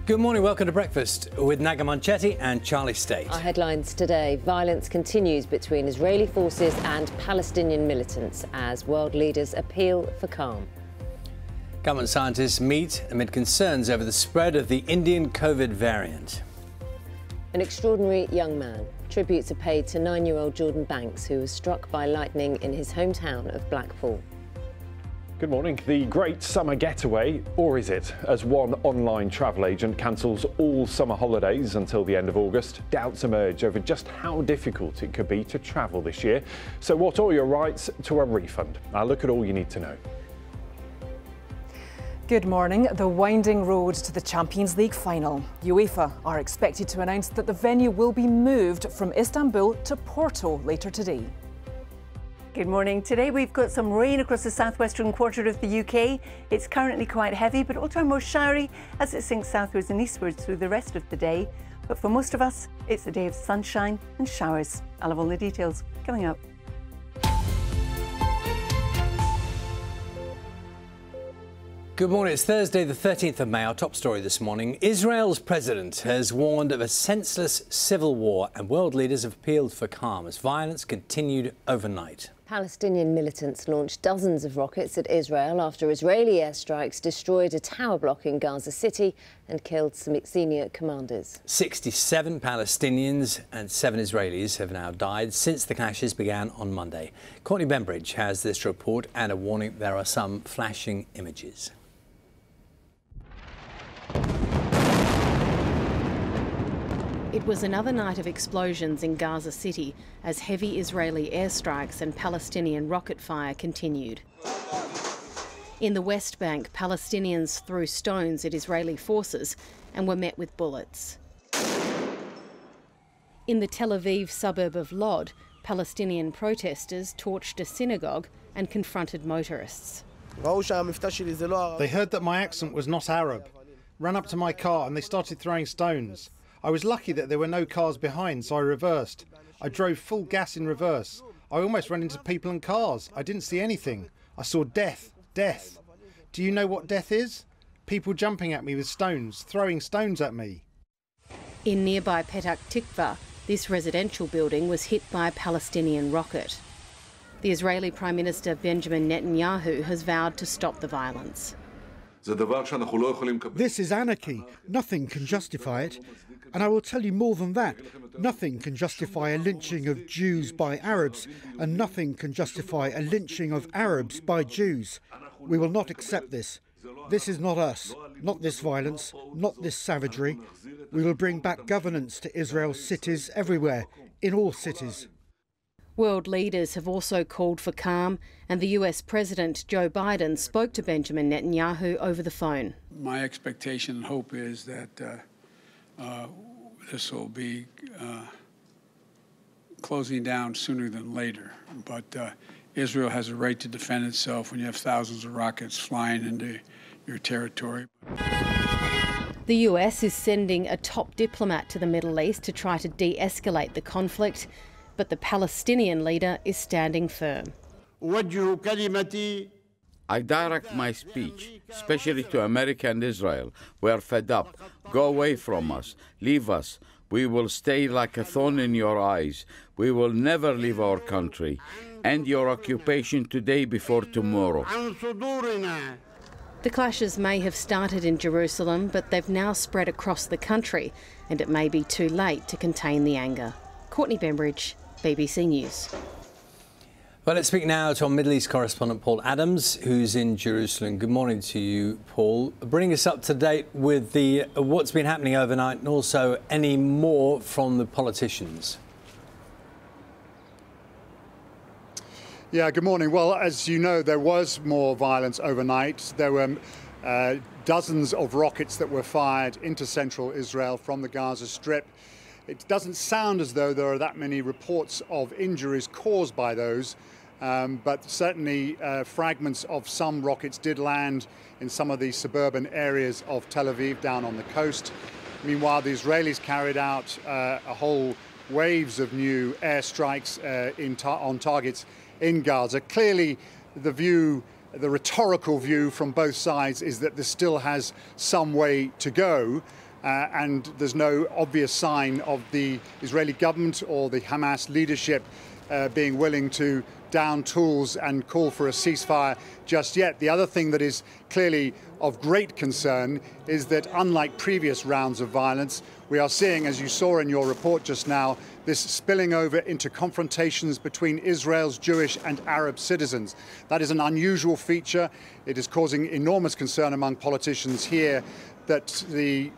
Good morning, welcome to Breakfast with Naga Manchetti and Charlie State. Our headlines today: violence continues between Israeli forces and Palestinian militants as world leaders appeal for calm. Government scientists meet amid concerns over the spread of the Indian COVID variant. An extraordinary young man. Tributes are paid to 9-year-old Jordan Banks, who was struck by lightning in his hometown of Blackpool. Good morning. The great summer getaway, or is it? As one online travel agent cancels all summer holidays until the end of August, doubts emerge over just how difficult it could be to travel this year. So what are your rights to a refund? I'll look at all you need to know. Good morning. The winding road to the Champions League final. UEFA are expected to announce that the venue will be moved from Istanbul to Porto later today. Good morning. Today we've got some rain across the southwestern quarter of the UK. It's currently quite heavy, but it will turn more showery as it sinks southwards and eastwards through the rest of the day. But for most of us, it's a day of sunshine and showers. I'll have all the details coming up. Good morning. It's Thursday, the 13th of May. Our top story this morning. Israel's president has warned of a senseless civil war, and world leaders have appealed for calm as violence continued overnight. Palestinian militants launched dozens of rockets at Israel after Israeli airstrikes destroyed a tower block in Gaza City and killed some senior commanders. 67 Palestinians and 7 Israelis have now died since the clashes began on Monday. Courtney Bembridge has this report and a warning: there are some flashing images. It was another night of explosions in Gaza City as heavy Israeli airstrikes and Palestinian rocket fire continued. In the West Bank, Palestinians threw stones at Israeli forces and were met with bullets. In the Tel Aviv suburb of Lod, Palestinian protesters torched a synagogue and confronted motorists. They heard that my accent was not Arab, ran up to my car and they started throwing stones. I was lucky that there were no cars behind, so I reversed. I drove full gas in reverse. I almost ran into people and cars. I didn't see anything. I saw death. Death. Do you know what death is? People jumping at me with stones, throwing stones at me. In nearby Petah Tikva, this residential building was hit by a Palestinian rocket. The Israeli Prime Minister Benjamin Netanyahu has vowed to stop the violence. This is anarchy. Nothing can justify it. And I will tell you more than that. Nothing can justify a lynching of Jews by Arabs, and nothing can justify a lynching of Arabs by Jews. We will not accept this. This is not us, not this violence, not this savagery. We will bring back governance to Israel's cities everywhere, in all cities. World leaders have also called for calm, and the US President Joe Biden spoke to Benjamin Netanyahu over the phone. My expectation and hope is that this will be closing down sooner than later. But Israel has a right to defend itself when you have thousands of rockets flying into your territory. The US is sending a top diplomat to the Middle East to try to de-escalate the conflict, but the Palestinian leader is standing firm. I direct my speech, especially to America and Israel. We are fed up. Go away from us. Leave us. We will stay like a thorn in your eyes. We will never leave our country. End your occupation today before tomorrow. The clashes may have started in Jerusalem, but they've now spread across the country, and it may be too late to contain the anger. Courtney Bembridge, BBC News. Well, let's speak now to our Middle East correspondent Paul Adams, who's in Jerusalem. Good morning to you, Paul. Bring us up to date with what's been happening overnight, and also any more from the politicians. Yeah, good morning. Well, as you know, there was more violence overnight. There were dozens of rockets that were fired into central Israel from the Gaza Strip. It doesn't sound as though there are that many reports of injuries caused by those. But certainly fragments of some rockets did land in some of the suburban areas of Tel Aviv down on the coast. Meanwhile, the Israelis carried out a whole waves of new airstrikes on targets in Gaza. Clearly, the rhetorical view from both sides is that this still has some way to go. and there's no obvious sign of the Israeli government or the Hamas leadership being willing to down tools and call for a ceasefire just yet. The other thing that is clearly of great concern is that, unlike previous rounds of violence, we are seeing, as you saw in your report just now, this spilling over into confrontations between Israel's Jewish and Arab citizens. That is an unusual feature. It is causing enormous concern among politicians here that the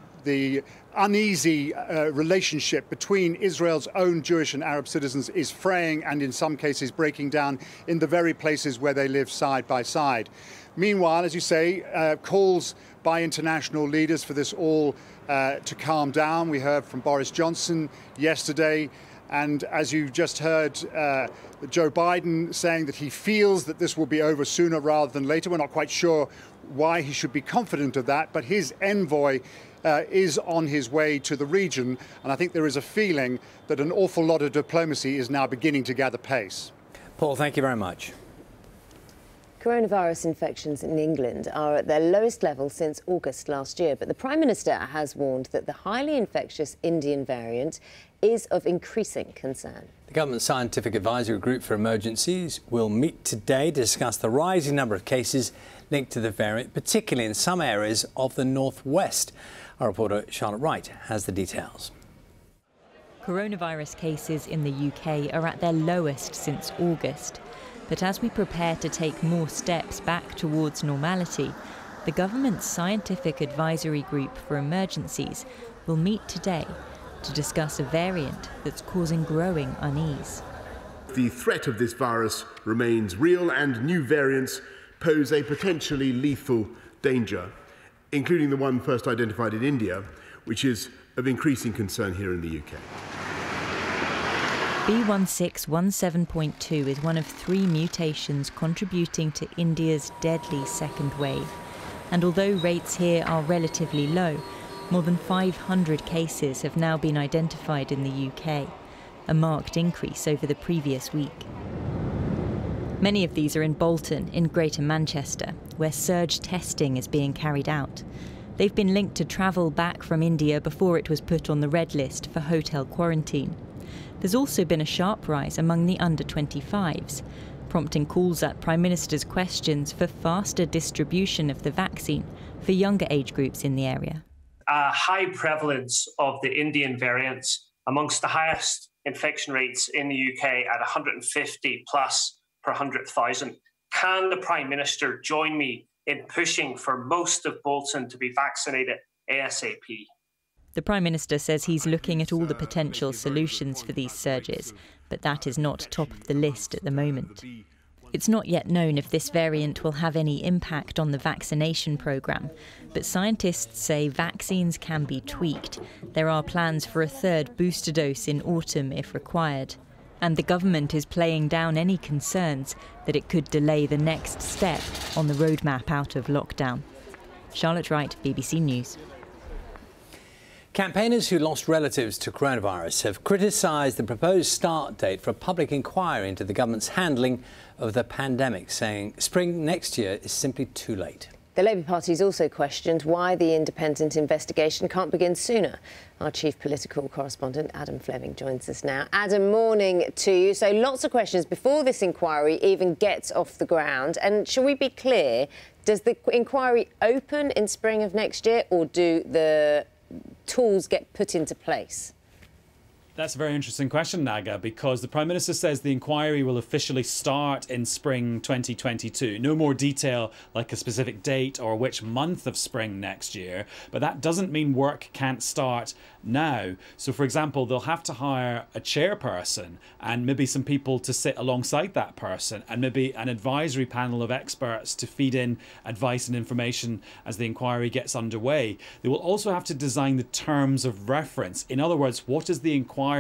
uneasy relationship between Israel's own Jewish and Arab citizens is fraying and in some cases breaking down in the very places where they live side by side. Meanwhile, as you say, calls by international leaders for this all to calm down. We heard from Boris Johnson yesterday, and as you just heard, Joe Biden saying that he feels that this will be over sooner rather than later. We're not quite sure why he should be confident of that, but his envoy is on his way to the region, and I think there is a feeling that an awful lot of diplomacy is now beginning to gather pace. Paul, thank you very much. Coronavirus infections in England are at their lowest level since August last year, but the Prime Minister has warned that the highly infectious Indian variant is of increasing concern. The Government Scientific Advisory Group for Emergencies will meet today to discuss the rising number of cases linked to the variant, particularly in some areas of the northwest. Our reporter Charlotte Wright has the details. Coronavirus cases in the UK are at their lowest since August. But as we prepare to take more steps back towards normality, the government's Scientific Advisory Group for Emergencies will meet today to discuss a variant that's causing growing unease. The threat of this virus remains real, and new variants pose a potentially lethal danger, including the one first identified in India, which is of increasing concern here in the UK. B1617.2 is one of 3 mutations contributing to India's deadly second wave. And although rates here are relatively low, more than 500 cases have now been identified in the UK, a marked increase over the previous week. Many of these are in Bolton, in Greater Manchester, where surge testing is being carried out. They've been linked to travel back from India before it was put on the red list for hotel quarantine. There's also been a sharp rise among the under-25s, prompting calls at Prime Minister's questions for faster distribution of the vaccine for younger age groups in the area. A high prevalence of the Indian variants, amongst the highest infection rates in the UK at 150 plus per 100,000. Can the Prime Minister join me in pushing for most of Bolton to be vaccinated ASAP? The Prime Minister says he's looking at all the potential solutions for these surges, but that is not top of the list at the moment. It's not yet known if this variant will have any impact on the vaccination programme, but scientists say vaccines can be tweaked. There are plans for a third booster dose in autumn if required. And the government is playing down any concerns that it could delay the next step on the roadmap out of lockdown. Charlotte Wright, BBC News. Campaigners who lost relatives to coronavirus have criticised the proposed start date for a public inquiry into the government's handling of the pandemic, saying spring next year is simply too late. The Labour Party's also questioned why the independent investigation can't begin sooner. Our chief political correspondent, Adam Fleming, joins us now. Adam, morning to you. So lots of questions before this inquiry even gets off the ground. And shall we be clear, does the inquiry open in spring of next year, or do the tools get put into place? That's a very interesting question, Naga, because the Prime Minister says the inquiry will officially start in spring 2022. No more detail like a specific date or which month of spring next year, but that doesn't mean work can't start now. So, for example, they'll have to hire a chairperson and maybe some people to sit alongside that person, and maybe an advisory panel of experts to feed in advice and information as the inquiry gets underway. They will also have to design the terms of reference. In other words, what is the inquiry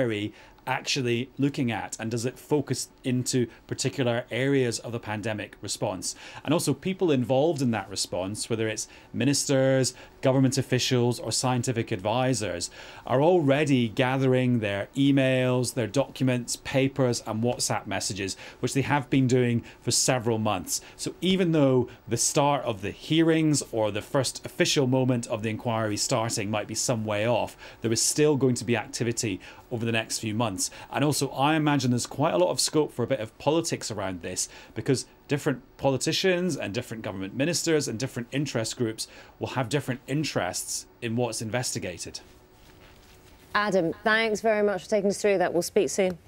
actually looking at, and does it focus into particular areas of the pandemic response? And also people involved in that response, whether it's ministers, government officials or scientific advisors, are already gathering their emails, their documents, papers and WhatsApp messages, which they have been doing for several months. So even though the start of the hearings or the first official moment of the inquiry starting might be some way off, there is still going to be activity over the next few months. And also I imagine there's quite a lot of scope for a bit of politics around this, because different politicians and different government ministers and different interest groups will have different interests in what's investigated. Adam, thanks very much for taking us through that. We'll speak soon.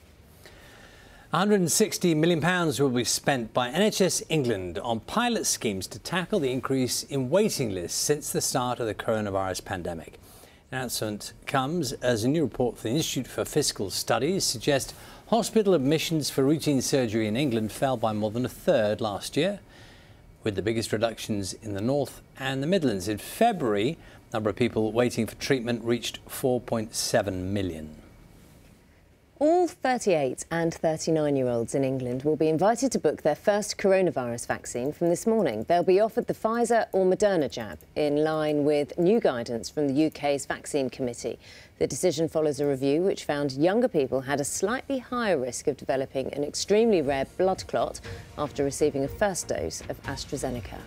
£160 million will be spent by NHS England on pilot schemes to tackle the increase in waiting lists since the start of the coronavirus pandemic. The announcement comes as a new report from the Institute for Fiscal Studies suggests hospital admissions for routine surgery in England fell by more than a third last year, with the biggest reductions in the North and the Midlands. In February, the number of people waiting for treatment reached 4.7 million. All 38 and 39-year-olds in England will be invited to book their first coronavirus vaccine from this morning. They'll be offered the Pfizer or Moderna jab, in line with new guidance from the UK's Vaccine Committee. The decision follows a review which found younger people had a slightly higher risk of developing an extremely rare blood clot after receiving a first dose of AstraZeneca.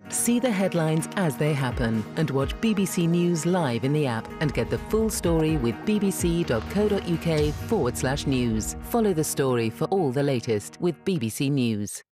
See the headlines as they happen and watch BBC News live in the app and get the full story with bbc.co.uk/news. Follow the story for all the latest with BBC News.